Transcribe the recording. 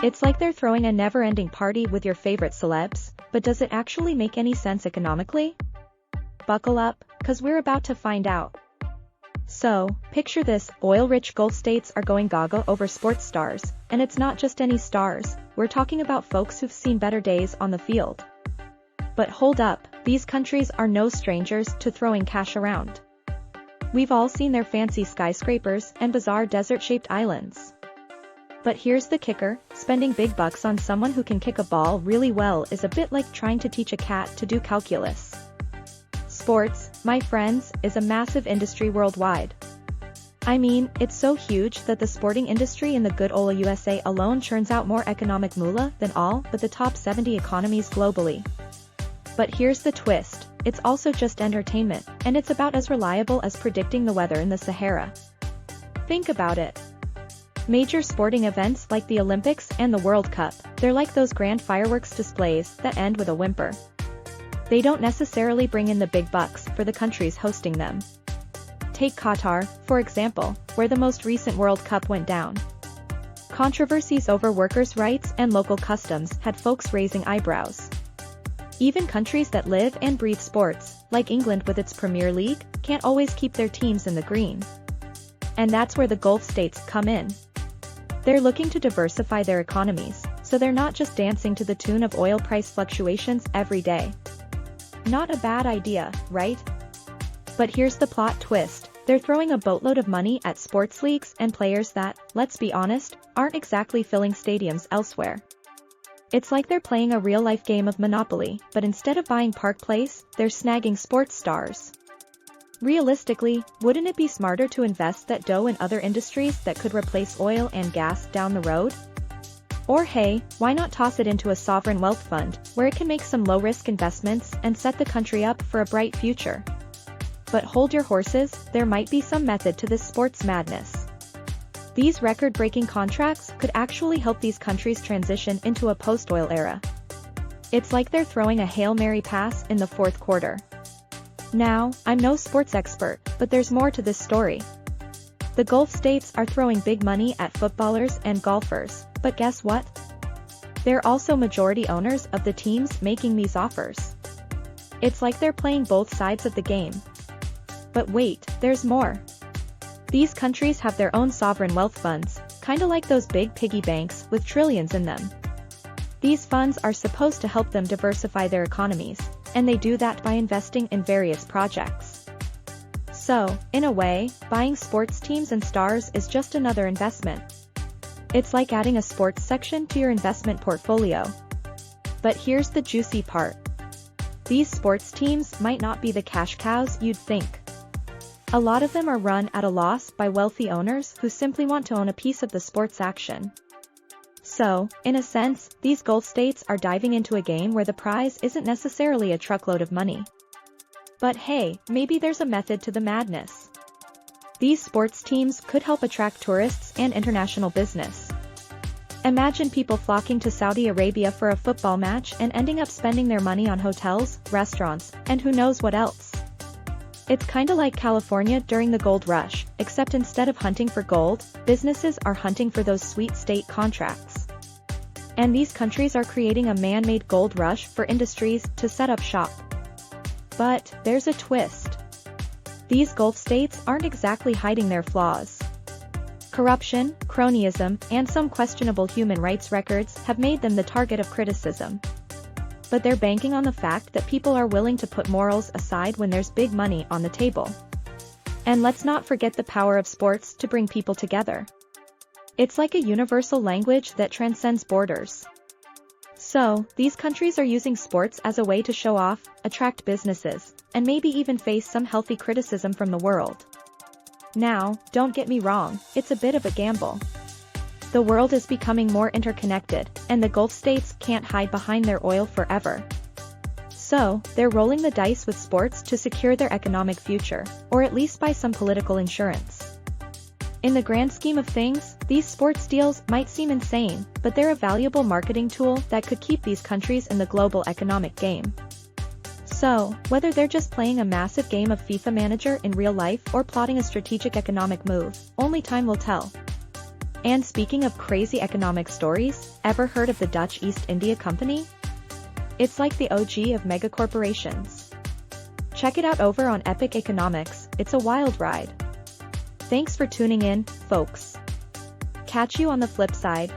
It's like they're throwing a never-ending party with your favorite celebs, but does it actually make any sense economically? Buckle up, 'cause we're about to find out. So, picture this, oil-rich Gulf states are going gaga over sports stars, and it's not just any stars, we're talking about folks who've seen better days on the field. But hold up, these countries are no strangers to throwing cash around. We've all seen their fancy skyscrapers and bizarre desert-shaped islands. But here's the kicker, spending big bucks on someone who can kick a ball really well is a bit like trying to teach a cat to do calculus. Sports, my friends, is a massive industry worldwide. I mean, it's so huge that the sporting industry in the good old USA alone churns out more economic moolah than all but the top 70 economies globally. But here's the twist, it's also just entertainment, and it's about as reliable as predicting the weather in the Sahara. Think about it. Major sporting events like the Olympics and the World Cup, they're like those grand fireworks displays that end with a whimper. They don't necessarily bring in the big bucks for the countries hosting them. Take Qatar, for example, where the most recent World Cup went down. Controversies over workers' rights and local customs had folks raising eyebrows. Even countries that live and breathe sports, like England with its Premier League, can't always keep their teams in the green. And that's where the Gulf states come in. They're looking to diversify their economies, so they're not just dancing to the tune of oil price fluctuations every day. Not a bad idea, right? But here's the plot twist, they're throwing a boatload of money at sports leagues and players that, let's be honest, aren't exactly filling stadiums elsewhere. It's like they're playing a real-life game of Monopoly, but instead of buying Park Place, they're snagging sports stars. Realistically, wouldn't it be smarter to invest that dough in other industries that could replace oil and gas down the road? Or hey, why not toss it into a sovereign wealth fund, where it can make some low-risk investments and set the country up for a bright future? But hold your horses, there might be some method to this sports madness. These record-breaking contracts could actually help these countries transition into a post-oil era. It's like they're throwing a Hail Mary pass in the fourth quarter. Now, I'm no sports expert, but there's more to this story. The Gulf states are throwing big money at footballers and golfers, but guess what? They're also majority owners of the teams making these offers. It's like they're playing both sides of the game. But wait, there's more. These countries have their own sovereign wealth funds, kinda like those big piggy banks with trillions in them. These funds are supposed to help them diversify their economies, and they do that by investing in various projects. So, in a way, buying sports teams and stars is just another investment. It's like adding a sports section to your investment portfolio. But here's the juicy part. These sports teams might not be the cash cows you'd think. A lot of them are run at a loss by wealthy owners who simply want to own a piece of the sports action. So, in a sense, these Gulf states are diving into a game where the prize isn't necessarily a truckload of money. But hey, maybe there's a method to the madness. These sports teams could help attract tourists and international business. Imagine people flocking to Saudi Arabia for a football match and ending up spending their money on hotels, restaurants, and who knows what else. It's kinda like California during the gold rush, except instead of hunting for gold, businesses are hunting for those sweet state contracts. And these countries are creating a man-made gold rush for industries to set up shop. But there's a twist. These Gulf states aren't exactly hiding their flaws. Corruption, cronyism, and some questionable human rights records have made them the target of criticism. But they're banking on the fact that people are willing to put morals aside when there's big money on the table. And let's not forget the power of sports to bring people together. It's like a universal language that transcends borders. So, these countries are using sports as a way to show off, attract businesses, and maybe even face some healthy criticism from the world. Now, don't get me wrong, it's a bit of a gamble. The world is becoming more interconnected, and the Gulf states can't hide behind their oil forever. So, they're rolling the dice with sports to secure their economic future, or at least buy some political insurance. In the grand scheme of things, these sports deals might seem insane, but they're a valuable marketing tool that could keep these countries in the global economic game. So, whether they're just playing a massive game of FIFA Manager in real life or plotting a strategic economic move, only time will tell. And speaking of crazy economic stories, ever heard of the Dutch East India Company? It's like the OG of megacorporations. Check it out over on Epic Economics, it's a wild ride. Thanks for tuning in, folks. Catch you on the flip side.